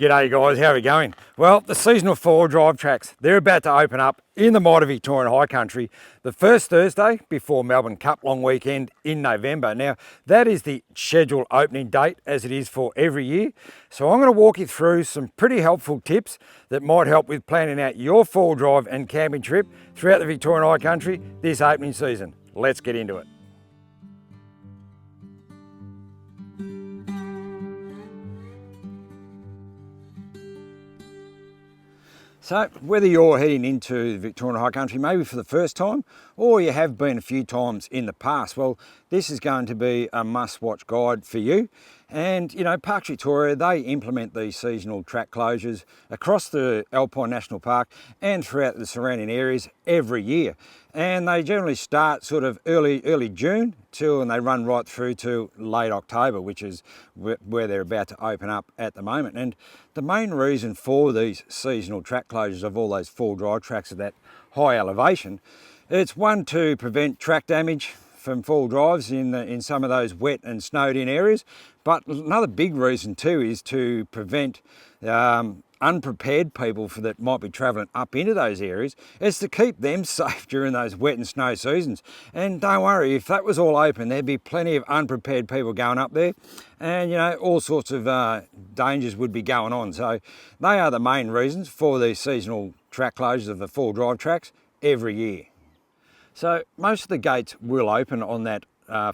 G'day guys, how are we going? Well, the seasonal four-wheel drive tracks, they're about to open up in the mighty Victorian High Country the first Thursday before Melbourne Cup long weekend in November. Now, that is the scheduled opening date as it is for every year. So I'm going to walk you through some pretty helpful tips that might help with planning out your four-wheel drive and camping trip throughout the Victorian High Country this opening season. Let's get into it. So whether you're heading into the Victorian High Country maybe for the first time, or you have been a few times in the past, well, this is going to be a must-watch guide for you. And you know, Parks Victoria, they implement these seasonal track closures across the Alpine National Park and throughout the surrounding areas every year. And they generally start sort of early June and they run right through to late October, which is where they're about to open up at the moment. And the main reason for these seasonal track closures of all those four-wheel drive tracks at that high elevation, it's one, to prevent track damage from four-wheel drives in some of those wet and snowed in areas. But another big reason too is to prevent unprepared people that might be travelling up into those areas. It's to keep them safe during those wet and snow seasons. And don't worry, if that was all open, there'd be plenty of unprepared people going up there, and you know, all sorts of dangers would be going on. So they are the main reasons for these seasonal track closures of the four-wheel drive tracks every year. So most of the gates will open on that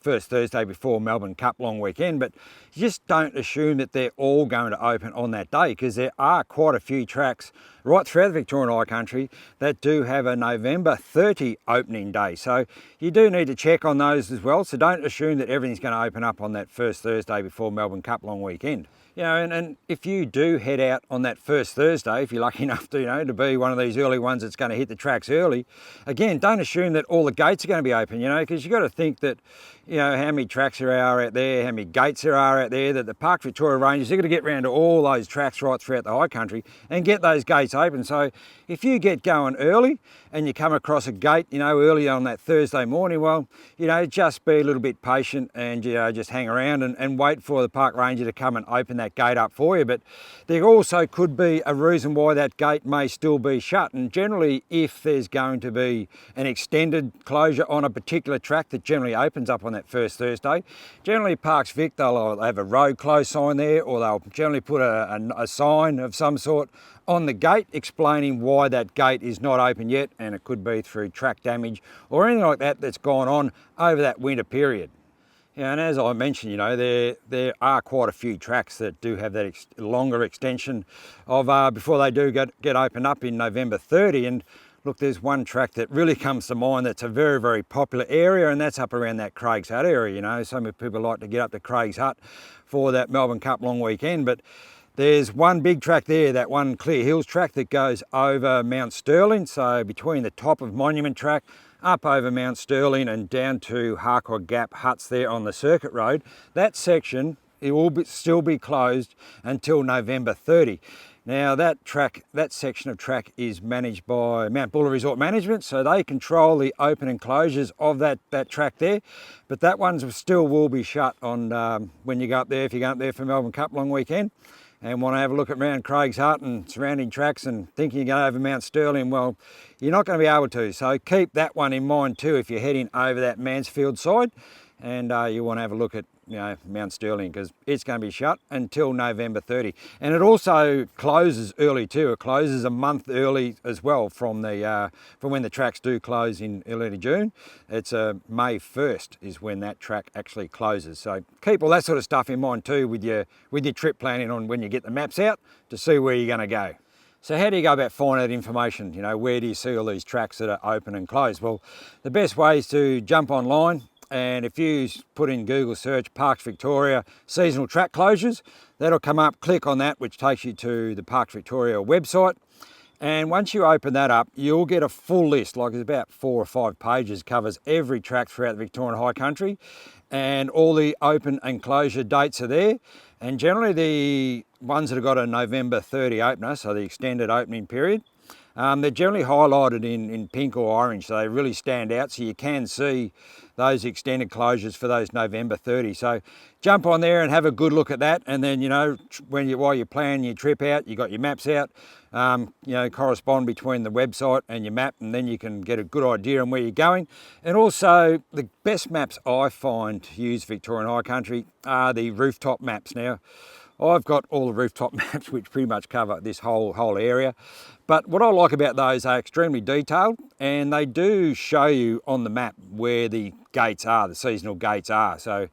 first Thursday before Melbourne Cup long weekend, but you just don't assume that they're all going to open on that day, because there are quite a few tracks right throughout the Victorian High Country that do have a November 30 opening day. So you do need to check on those as well. So don't assume that everything's going to open up on that first Thursday before Melbourne Cup long weekend. You know, and if you do head out on that first Thursday, if you're lucky enough to, you know, to be one of these early ones that's going to hit the tracks early, again, don't assume that all the gates are going to be open, you know, because you've got to think that, you know, how many tracks there are out there, how many gates there are out there, that the Parks Victoria Rangers, they're going to get round to all those tracks right throughout the High Country and get those gates open. So if you get going early and you come across a gate, you know, early on that Thursday morning, well, you know, just be a little bit patient and, you know, just hang around and wait for the park ranger to come and open that gate up for you. But there also could be a reason why that gate may still be shut. And generally, if there's going to be an extended closure on a particular track that generally opens up on that first Thursday, generally Parks Vic, they'll have a road close sign there, or they'll generally put a sign of some sort on the gate explaining why that gate is not open yet, and it could be through track damage or anything like that that's gone on over that winter period. Yeah, and as I mentioned, you know, there are quite a few tracks that do have that longer extension of before they do get opened up in November 30. And look, there's one track that really comes to mind that's a very, very popular area, and that's up around that Craig's Hut area. You know, so many people like to get up to Craig's Hut for that Melbourne Cup long weekend, but there's one big track there, that one Clear Hills track that goes over Mount Sterling. So between the top of Monument Track, up over Mount Sterling and down to Harcourt Gap Huts there on the Circuit Road, that section, it will still be closed until November 30. Now that section of track is managed by Mount Buller Resort Management, so they control the open and closures of that track there. But that one still will be shut on when you go up there, if you go up there for Melbourne Cup long weekend and want to have a look at around Craig's Hut and surrounding tracks and thinking you're going over Mount Sterling, well, you're not going to be able to. So keep that one in mind too if you're heading over that Mansfield side and you want to have a look at, you know, Mount Sterling, because it's going to be shut until November 30. And it also closes early too. It closes a month early as well from when the tracks do close in early June. It's May 1st is when that track actually closes. So keep all that sort of stuff in mind too with your trip planning on when you get the maps out to see where you're going to go. So how do you go about finding that information? You know, where do you see all these tracks that are open and closed? Well, the best way is to jump online, and if you put in Google search Parks Victoria seasonal track closures, that'll come up. Click on that, which takes you to the Parks Victoria website. And once you open that up, you'll get a full list, like it's about 4 or 5 pages, covers every track throughout the Victorian High Country, and all the open and closure dates are there. And generally the ones that have got a November 30 opener, so the extended opening period, They're generally highlighted in pink or orange, so they really stand out, so you can see those extended closures for those November 30. So jump on there and have a good look at that, and then, you know, while you're planning your trip out, you got your maps out, you know, correspond between the website and your map, and then you can get a good idea on where you're going. And also, the best maps I find to use Victorian High Country are the rooftop maps. Now, I've got all the rooftop maps which pretty much cover this whole area, but what I like about those are extremely detailed, and they do show you on the map where the gates are, the seasonal gates are. So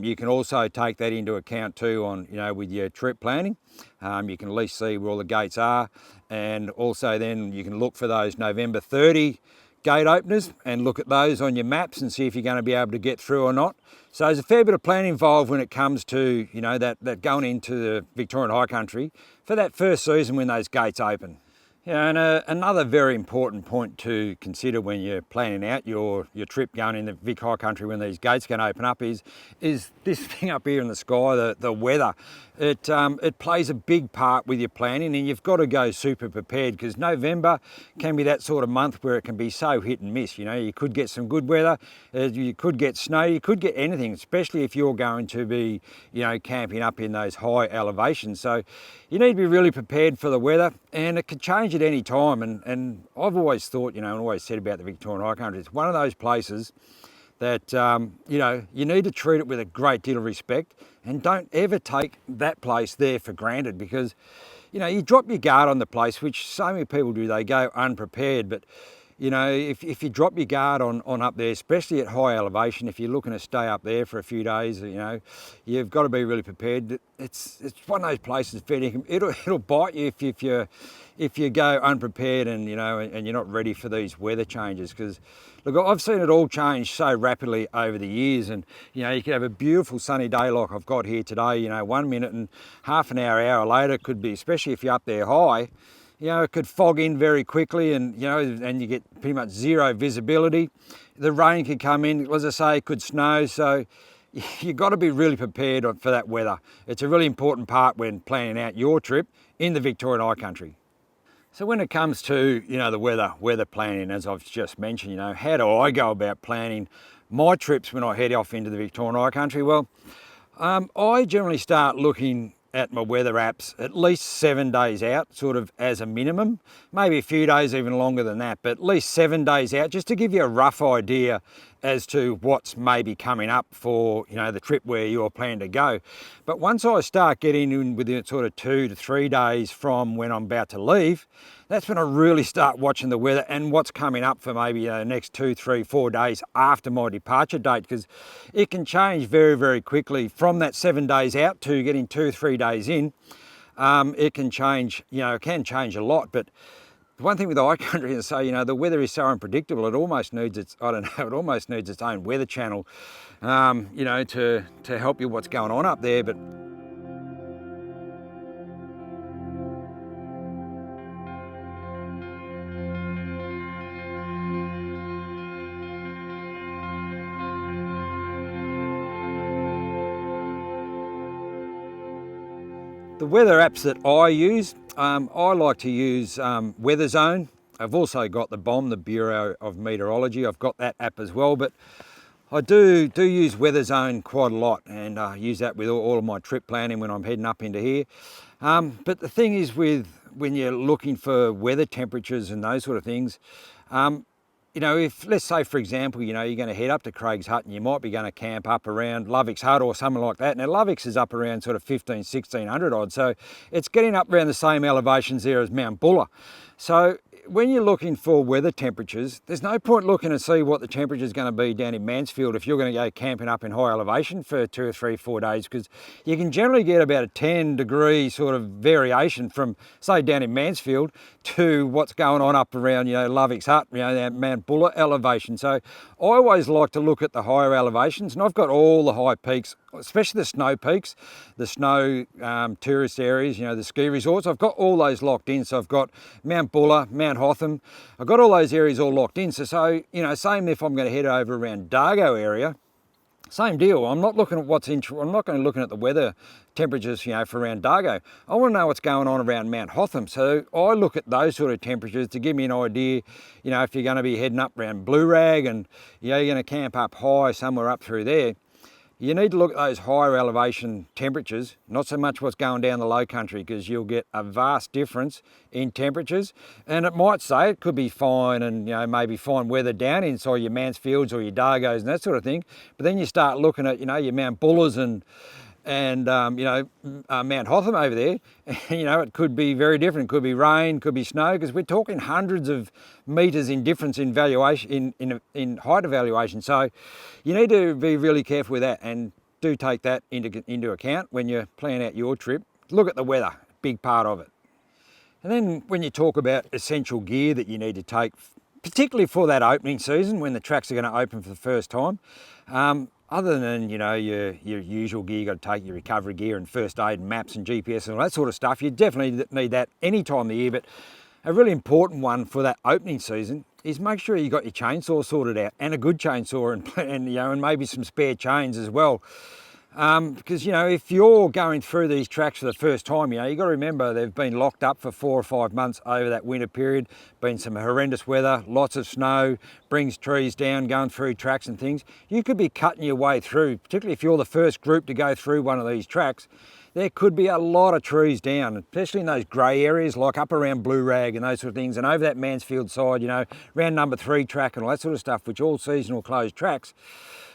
you can also take that into account too on, you know, with your trip planning. You can at least see where all the gates are, and also then you can look for those November 30 gate openers and look at those on your maps and see if you're going to be able to get through or not. So there's a fair bit of planning involved when it comes to, you know, that going into the Victorian High Country for that first season when those gates open. Yeah, and another very important point to consider when you're planning out your trip going in the Vic High Country when these gates can open up is this thing up here in the sky, the weather. It plays a big part with your planning, and you've got to go super prepared, because November can be that sort of month where it can be so hit and miss. You know, you could get some good weather, you could get snow, you could get anything, especially if you're going to be, you know, camping up in those high elevations. So you need to be really prepared for the weather, and it could change at any time. And I've always thought, you know, and always said about the Victorian High Country, it's one of those places that, you know, you need to treat it with a great deal of respect, and don't ever take that place there for granted, because, you know, you drop your guard on the place, which so many people do. They go unprepared, but, you know, if you drop your guard on up there, especially at high elevation, if you're looking to stay up there for a few days, you know, you've got to be really prepared. It's one of those places, it'll bite you if you go unprepared and, you know, and you're not ready for these weather changes. Because look, I've seen it all change so rapidly over the years, and, you know, you could have a beautiful sunny day like I've got here today, you know, 1 minute, and half an hour later could be, especially if you're up there high, you know, it could fog in very quickly, and, you know, and you get pretty much zero visibility. The rain could come in, as I say, it could snow. So you've got to be really prepared for that weather. It's a really important part when planning out your trip in the Victorian High Country. So when it comes to, you know, the weather planning, as I've just mentioned, you know, how do I go about planning my trips when I head off into the Victorian High Country? Well, I generally start looking at my weather apps at least 7 days out, sort of as a minimum, maybe a few days even longer than that, but at least 7 days out, just to give you a rough idea as to what's maybe coming up for, you know, the trip where you're planning to go. But once I start getting in within sort of 2 to 3 days from when I'm about to leave, that's when I really start watching the weather and what's coming up for maybe the next 2, 3, 4 days after my departure date, because it can change very, very quickly from that 7 days out to getting 2 or 3 days in. It can change, you know, it can change a lot. But the one thing with the high country is, so, you know, the weather is so unpredictable, it almost needs its, I don't know, it almost needs its own weather channel, you know, to help you what's going on up there. But the weather apps that I use, I like to use Weather Zone. I've also got the BOM, the Bureau of Meteorology. I've got that app as well, but I do use Weather Zone quite a lot, and I use that with all of my trip planning when I'm heading up into here. But the thing is, with when you're looking for weather temperatures and those sort of things, you know, if, let's say, for example, you know, you're going to head up to Craig's Hut and you might be going to camp up around Lovick's Hut or something like that. Now, Lovick's is up around sort of 1600 odd, so it's getting up around the same elevations there as Mount Buller. So when you're looking for weather temperatures, there's no point looking to see what the temperature is going to be down in Mansfield if you're going to go camping up in high elevation for 2 or 3, 4 days, because you can generally get about a 10-degree sort of variation from, say, down in Mansfield to what's going on up around, you know, Lovick's Hut, you know, that Mount Buller elevation. So I always like to look at the higher elevations, and I've got all the high peaks, especially the snow peaks, the snow tourist areas, you know, the ski resorts. I've got all those locked in. So I've got Mount Buller, Mount Hotham. I've got all those areas all locked in. So, you know, same if I'm going to head over around Dargo area, Same deal. I'm not looking at I'm not going to look at the weather temperatures, for around Dargo. I want to know what's going on around Mount Hotham. So I look at those sort of temperatures to give me an idea, if you're going to be heading up around Blue Rag and, you're going to camp up high somewhere up through there. You need to look at those higher elevation temperatures, not so much what's going down the low country, because you'll get a vast difference in temperatures. And it might say it could be fine and, maybe fine weather down inside your Mansfields or your Dargos and that sort of thing. But then you start looking at, your Mount Bullers and Mount Hotham over there, it could be very different. It could be rain, could be snow, because we're talking hundreds of metres in difference in valuation, in height evaluation. So you need to be really careful with that, and do take that into account when you plan out your trip. Look at the weather, big part of it. And then when you talk about essential gear that you need to take, particularly for that opening season when the tracks are going to open for the first time, other than, your usual gear, you've got to take your recovery gear and first aid and maps and GPS and all that sort of stuff. You definitely need that any time of the year, but a really important one for that opening season is make sure you got your chainsaw sorted out, and a good chainsaw, and maybe some spare chains as well. Because, if you're going through these tracks for the first time, you've got to remember they've been locked up for 4 or 5 months over that winter period, been some horrendous weather, lots of snow, brings trees down, going through tracks and things. You could be cutting your way through, particularly if you're the first group to go through one of these tracks. There could be a lot of trees down, especially in those grey areas, like up around Blue Rag and those sort of things, and over that Mansfield side, around number 3 track and all that sort of stuff, which are all seasonal closed tracks.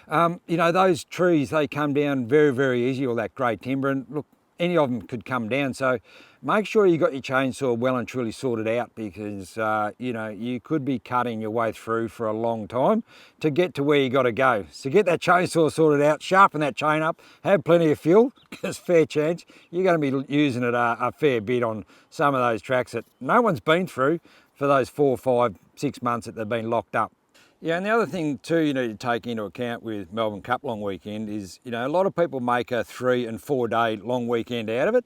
Those trees, they come down very, very easy, all that grey timber, and look, any of them could come down. So make sure you got your chainsaw well and truly sorted out, because, you could be cutting your way through for a long time to get to where you got to go. So get that chainsaw sorted out, sharpen that chain up, have plenty of fuel, because fair chance you're going to be using it a fair bit on some of those tracks that no one's been through for those 4, 5, 6 months that they've been locked up. Yeah, and the other thing too you need to take into account with Melbourne Cup long weekend is, a lot of people make a 3 and 4 day long weekend out of it.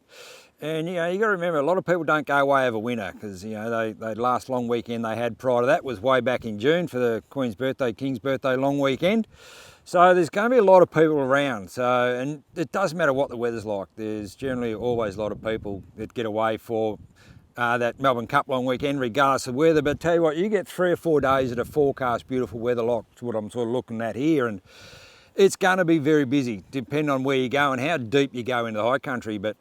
And, you got to remember, a lot of people don't go away over winter, because, they last long weekend they had prior to that was way back in June for the Queen's birthday, King's birthday long weekend. So there's going to be a lot of people around. So, and it doesn't matter what the weather's like. There's generally always a lot of people that get away for that Melbourne Cup long weekend, regardless of weather. But tell you what, you get 3 or 4 days at a forecast beautiful weather, like what I'm sort of looking at here, and it's going to be very busy, depending on where you go and how deep you go into the high country. But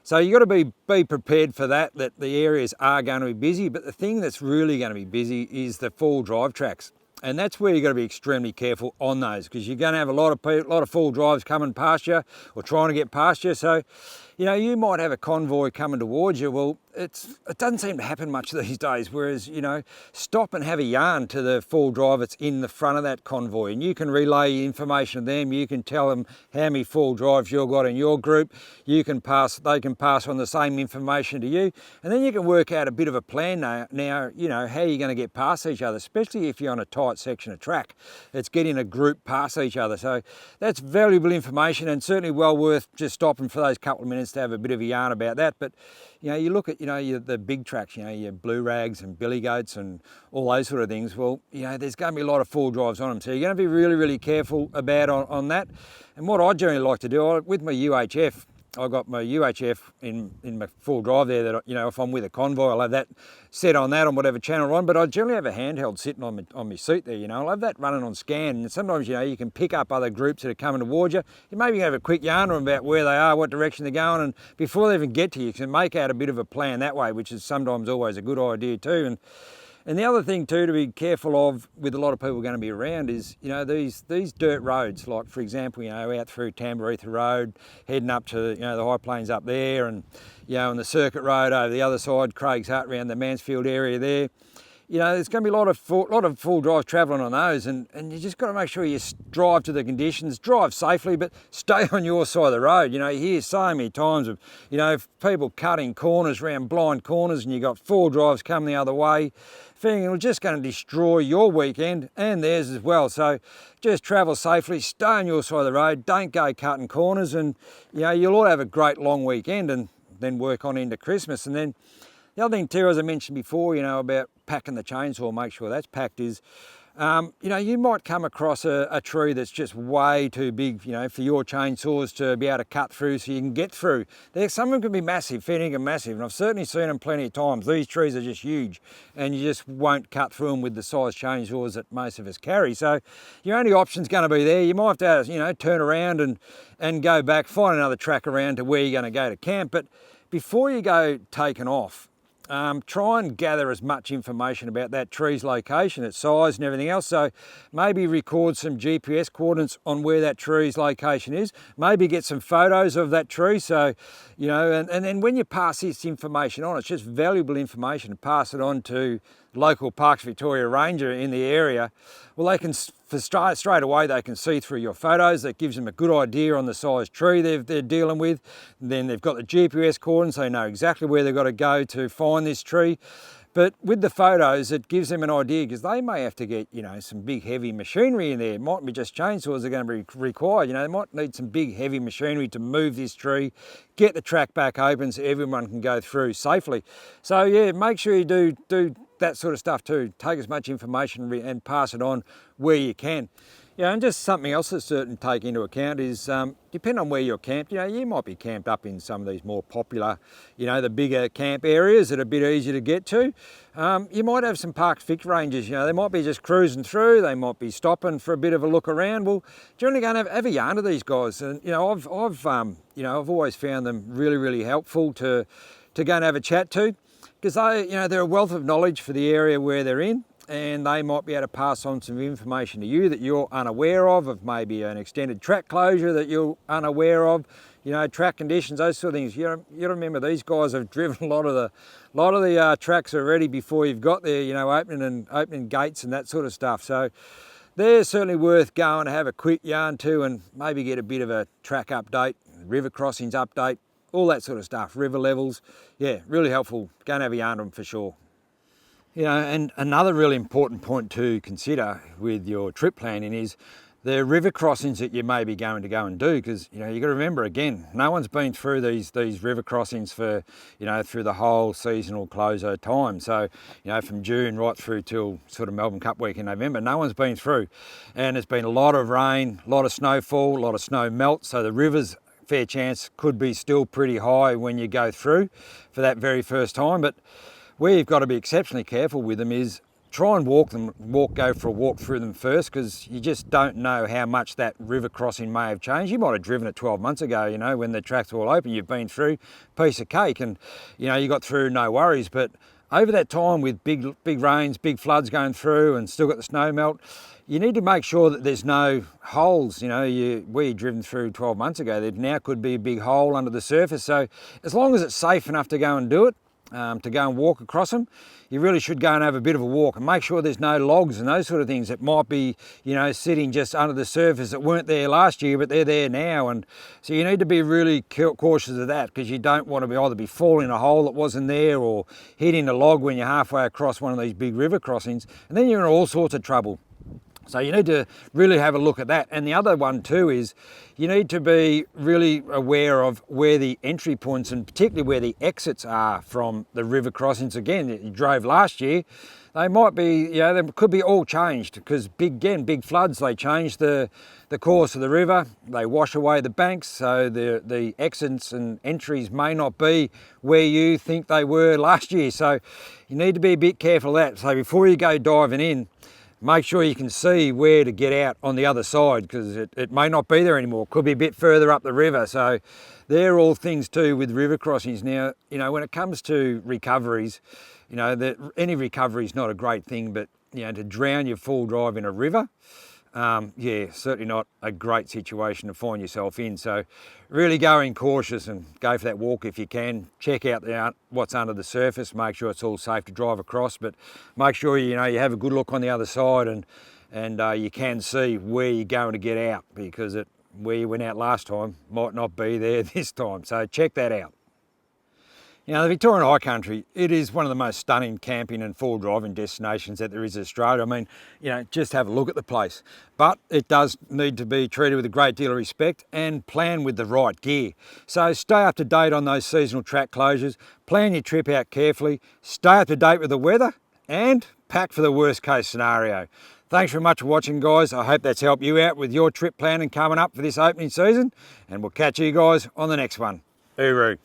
so you got to be prepared for that the areas are going to be busy. But the thing that's really going to be busy is the full drive tracks. And that's where you've got to be extremely careful on those, because you're going to have a lot of full drives coming past you or trying to get past you. So, you might have a convoy coming towards you. Well, it doesn't seem to happen much these days, whereas, stop and have a yarn to the full drive that's in the front of that convoy, and you can relay information to them. You can tell them how many full drives you've got in your group. They can pass on the same information to you, and then you can work out a bit of a plan now how you're going to get past each other, especially if you're on a tight section of track. It's getting a group past each other. So that's valuable information, and certainly well worth just stopping for those couple of minutes to have a bit of a yarn about that. But you look at the big tracks, your Blue Rags and Billy Goats and all those sort of things. Well, there's going to be a lot of full drives on them, so you're going to be really, really careful about on that. And what I generally like to do, with my UHF, I've got my UHF in my full drive there, that if I'm with a convoy, I'll have that set on that on whatever channel I'm on. But I generally have a handheld sitting on my seat there. I'll have that running on scan, and sometimes you can pick up other groups that are coming towards you. You maybe have a quick yarn about where they are, what direction they're going, and before they even get to you, you can make out a bit of a plan that way, which is sometimes always a good idea too. And the other thing too to be careful of with a lot of people going to be around is, these dirt roads, like for example, out through Tambareetha Road, heading up to, the high plains up there, and, on the circuit road over the other side, Craig's Hut around the Mansfield area there. There's going to be a lot of full drive travelling on those, and you just got to make sure you drive to the conditions, drive safely, but stay on your side of the road. You hear so many times of, people cutting corners around blind corners, and you got full drives coming the other way. Feeling it'll just going to destroy your weekend and theirs as well. So just travel safely, stay on your side of the road, don't go cutting corners, and you'll all have a great long weekend, and then work on into Christmas. And then the other thing too, as I mentioned before, about packing the chainsaw, make sure that's packed, is You know, you might come across a tree that's just way too big, you know, for your chainsaws to be able to cut through so you can get through. Some of them can be massive, fair dinkum massive, and I've certainly seen them plenty of times. These trees are just huge and you just won't cut through them with the size chainsaws that most of us carry. So your only option's going to be there. You might have to, you know, turn around and go back, find another track around to where you're going to go to camp. But before you go taking off, try and gather as much information about that tree's location, its size and everything else. So maybe record some GPS coordinates on where that tree's location is. Maybe get some photos of that tree. So, you know, and then when you pass this information on, it's just valuable information to pass it on to local Parks Victoria ranger in the area. Well, they can, straight away, they can see through your photos. That gives them a good idea on the size tree they're dealing with. And then they've got the GPS coordinates. They know exactly where they've got to go to find this tree. But with the photos, it gives them an idea, because they may have to get, you know, some big heavy machinery in there. It mightn't be just chainsaws that are going to be required. You know, they might need some big heavy machinery to move this tree, get the track back open so everyone can go through safely. So yeah, make sure you do that sort of stuff too. Take as much information and pass it on where you can. Yeah, and just something else that's certain to take into account is, depending on where you're camped, you know, you might be camped up in some of these more popular, you know, the bigger camp areas that are a bit easier to get to. You might have some Parks Vic rangers, you know, they might be just cruising through, they might be stopping for a bit of a look around. Well, generally go and have a yarn to these guys. And, you know, I've always found them really, really helpful to go and have a chat to, because they're a wealth of knowledge for the area where they're in. And they might be able to pass on some information to you that you're unaware of maybe an extended track closure that you're unaware of, you know, track conditions, those sort of things. You remember these guys have driven a lot of the tracks already before you've got there, you know, opening gates and that sort of stuff. So they're certainly worth going to have a quick yarn to and maybe get a bit of a track update, river crossings update, all that sort of stuff, river levels. Yeah, really helpful. Go and have a yarn to them for sure. You know, and another really important point to consider with your trip planning is the river crossings that you may be going to go and do, because, you know, you've got to remember, again, no one's been through these river crossings for, you know, through the whole seasonal closer time. So, you know, from June right through till sort of Melbourne Cup Weekend, November, no one's been through. And there's been a lot of rain, a lot of snowfall, a lot of snow melt, so the rivers, fair chance, could be still pretty high when you go through for that very first time. But where you've got to be exceptionally careful with them is try and go for a walk through them first, because you just don't know how much that river crossing may have changed. You might have driven it 12 months ago, you know, when the tracks were all open, you've been through, piece of cake, and, you know, you got through no worries. But over that time with big rains, big floods going through and still got the snow melt, you need to make sure that there's no holes. You know, where you've driven through 12 months ago, there now could be a big hole under the surface. So as long as it's safe enough to go and do it, to go and walk across them, you really should go and have a bit of a walk and make sure there's no logs and those sort of things that might be, you know, sitting just under the surface that weren't there last year, but they're there now. And so you need to be really cautious of that, because you don't want to either be falling in a hole that wasn't there or hitting a log when you're halfway across one of these big river crossings, and then you're in all sorts of trouble. So you need to really have a look at that. And the other one too is you need to be really aware of where the entry points and particularly where the exits are from the river crossings. Again, you drove last year, they might be, you know, they could be all changed, because big floods, they change the course of the river, they wash away the banks, so the exits and entries may not be where you think they were last year. So you need to be a bit careful of that. So before you go diving in, make sure you can see where to get out on the other side, because it may not be there anymore. It could be a bit further up the river. So they're all things too with river crossings. Now, you know, when it comes to recoveries, you know, any recovery is not a great thing, but, you know, to drown your full drive in a river, yeah, certainly not a great situation to find yourself in. So really going cautious and go for that walk if you can. Check out what's under the surface, make sure it's all safe to drive across, but make sure, you know, you have a good look on the other side and you can see where you're going to get out, because where you went out last time might not be there this time. So check that out. You know, the Victorian High Country, it is one of the most stunning camping and full driving destinations that there is in Australia. I mean, you know, just have a look at the place. But it does need to be treated with a great deal of respect and plan with the right gear. So stay up to date on those seasonal track closures, plan your trip out carefully, stay up to date with the weather, and pack for the worst case scenario. Thanks very much for watching, guys. I hope that's helped you out with your trip planning coming up for this opening season, and we'll catch you guys on the next one. Hooroo.